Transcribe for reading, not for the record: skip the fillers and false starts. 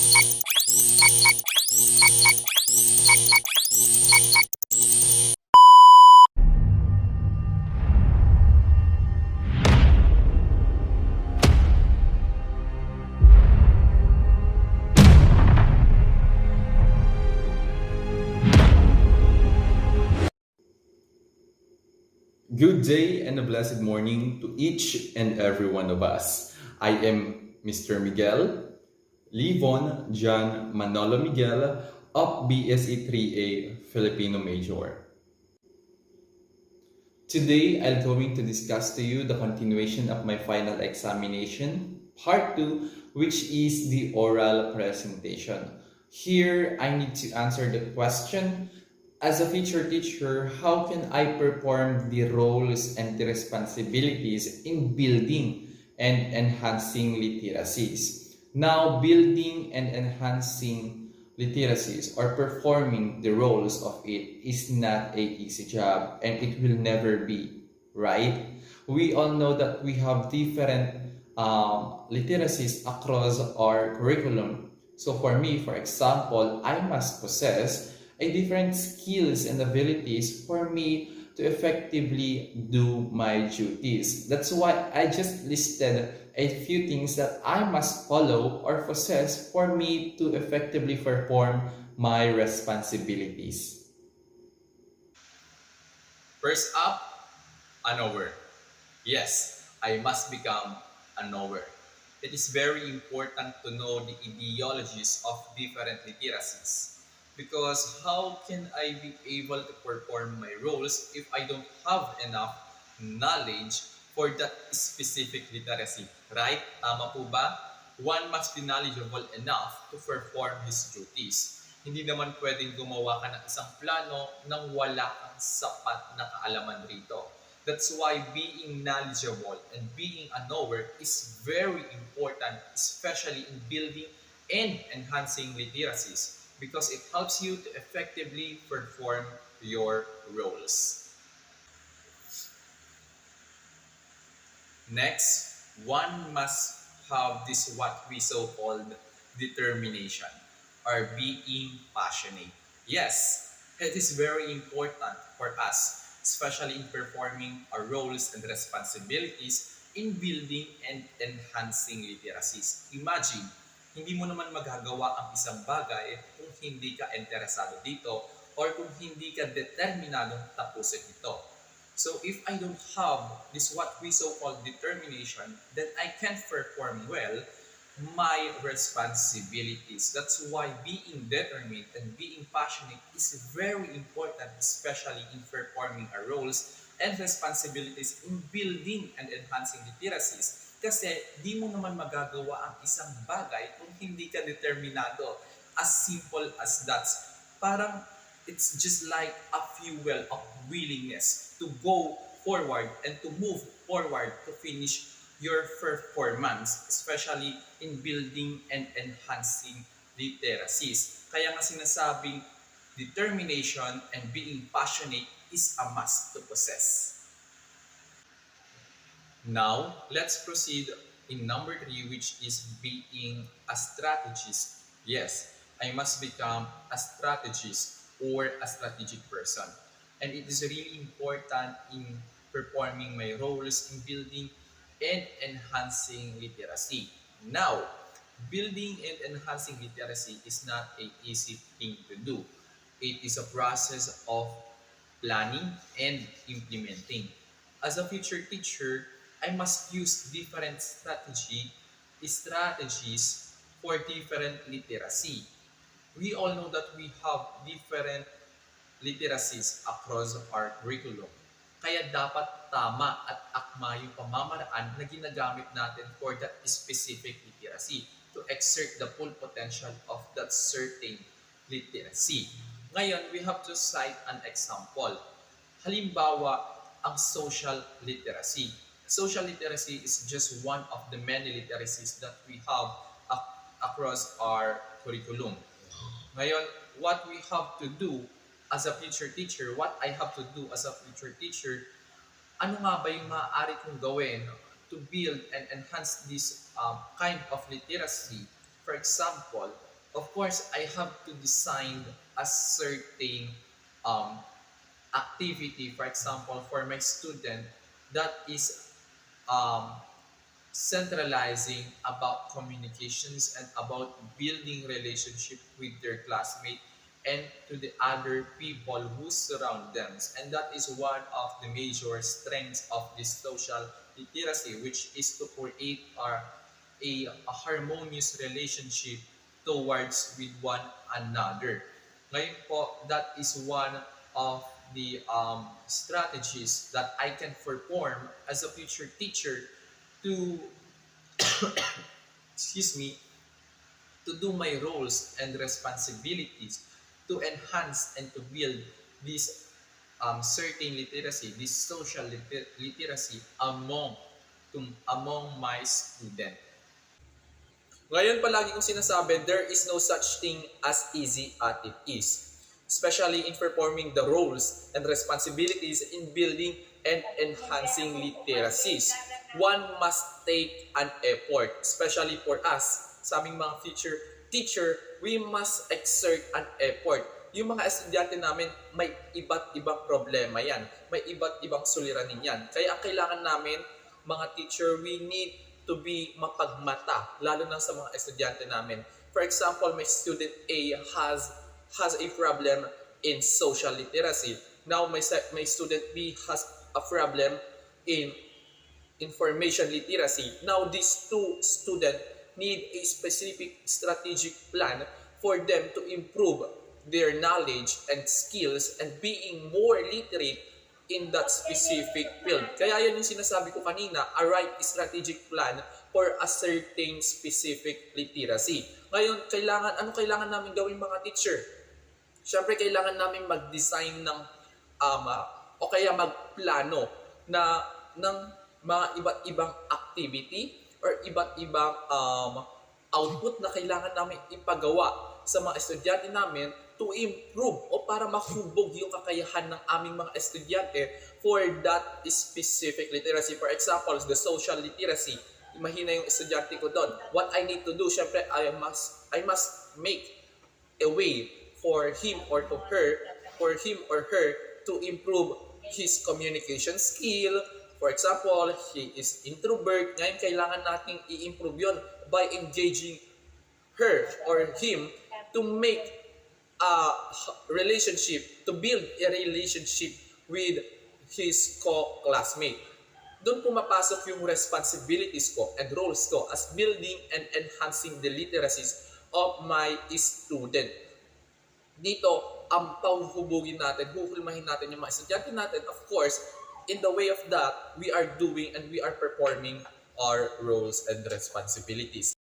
Good day and a blessed morning to each and every one of us. I am Mr. Miguel Livon John Manolo Miguel of BSE 3A Filipino Major. Today, I'm going to discuss to you the continuation of my final examination, part 2, which is the oral presentation. Here, I need to answer the question, as a future teacher, how can I perform the roles and the responsibilities in building and enhancing literacies? Now, building and enhancing literacies or performing the roles of it is not a easy job, and it will never be, right? We all know that we have different literacies across our curriculum. So for me, for example, I must possess a different skills and abilities for me to effectively do my duties. That's why I just listed a few things that I must follow or possess for me to effectively perform my responsibilities. First up, a knower. Yes, I must become a knower. It is very important to know the ideologies of different literacies, because how can I be able to perform my roles if I don't have enough knowledge for that specific literacy, right? Tama po ba? One must be knowledgeable enough to perform his duties. Hindi naman pwedeng gumawa ka ng isang plano nang wala kang sapat na kaalaman rito. That's why being knowledgeable and being a knower is very important, especially in building and enhancing literacies, because it helps you to effectively perform your roles. Next, one must have this what we so-called determination or being passionate. Yes, it is very important for us, especially in performing our roles and responsibilities in building and enhancing literacies. Imagine, hindi mo naman magagawa ang isang bagay kung hindi ka interesado dito or kung hindi ka determinadong tapusin ito. So if I don't have this what we so-called determination, then I can't perform well my responsibilities. That's why being determined and being passionate is very important, especially in performing our roles and responsibilities in building and enhancing literacies. Kasi di mo naman magagawa ang isang bagay kung hindi ka determinado. As simple as that. Parang it's just like a fuel of willingness to go forward and to move forward to finish your performance, especially in building and enhancing literacies. Kaya nga sinasabing determination and being passionate is a must to possess. Now, let's proceed in number 3, which is being a strategist. Yes, I must become a strategist or a strategic person. And it is really important in performing my roles in building and enhancing literacy. Now, building and enhancing literacy is not an easy thing to do. It is a process of planning and implementing. As a future teacher, I must use different strategies for different literacy. We all know that we have different literacies across our curriculum. Kaya dapat tama at akma yung pamamaraan na ginagamit natin for that specific literacy to exert the full potential of that certain literacy. Ngayon, we have to cite an example. Halimbawa, ang social literacy. Social literacy is just one of the many literacies that we have across our curriculum. Ngayon, what we have to do as a future teacher, what I have to do as a future teacher, ano nga ba yung maaari kong gawin to build and enhance this kind of literacy? For example, Of course, I have to design a certain um, activity, for example, for my student that is um, centralizing about communications and about building relationship with their classmate and to the other people who surround them. And that is one of the major strengths of this social literacy, which is to create a harmonious relationship towards with one another. Ngayon po, that is one of the strategies that I can perform as a future teacher to, excuse me, to do my roles and responsibilities to enhance and to build this certain literacy, this social literacy among my student. Ngayon palagi kong sinasabi, there is no such thing as easy as it is. Especially in performing the roles and responsibilities in building and enhancing literacies. One must take an effort, especially for us, sa aming mga future teacher, we must exert an effort. Yung mga estudyante namin, may iba't ibang problema yan. May iba't ibang suliranin yan. Kaya ang kailangan namin, mga teacher, we need to be mapagmata, lalo na sa mga estudyante namin. For example, my student A has a problem in social literacy. Now, my student B has a problem in information literacy. Now, these two students need a specific strategic plan for them to improve their knowledge and skills and being more literate in that specific field. Kaya yan yung sinasabi ko kanina, a right strategic plan for a certain specific literacy. Ngayon, ano kailangan namin gawin mga teacher? Siyempre, kailangan namin mag-design ng o kaya magplano na ng mga iba't ibang activity or iba't ibang output na kailangan namin ipagawa sa mga estudyante namin to improve o para mahubog yung kakayahan ng aming mga estudyante for that specific literacy. For example, the social literacy. Mahina yung estudyante ko doon. What I need to do, syempre, I must make a way for him or her to improve his communication skill. For example, he is introvert. Ngayon, kailangan nating i-improve yun by engaging her or him to make a relationship, to build a relationship with his co-classmate. Doon pumapasok yung responsibilities ko and roles ko as building and enhancing the literacies of my student. Dito, ang pauhubugin natin, huhulmahin natin yung mga estudyante natin. Of course, in the way of that, we are doing and we are performing our roles and responsibilities.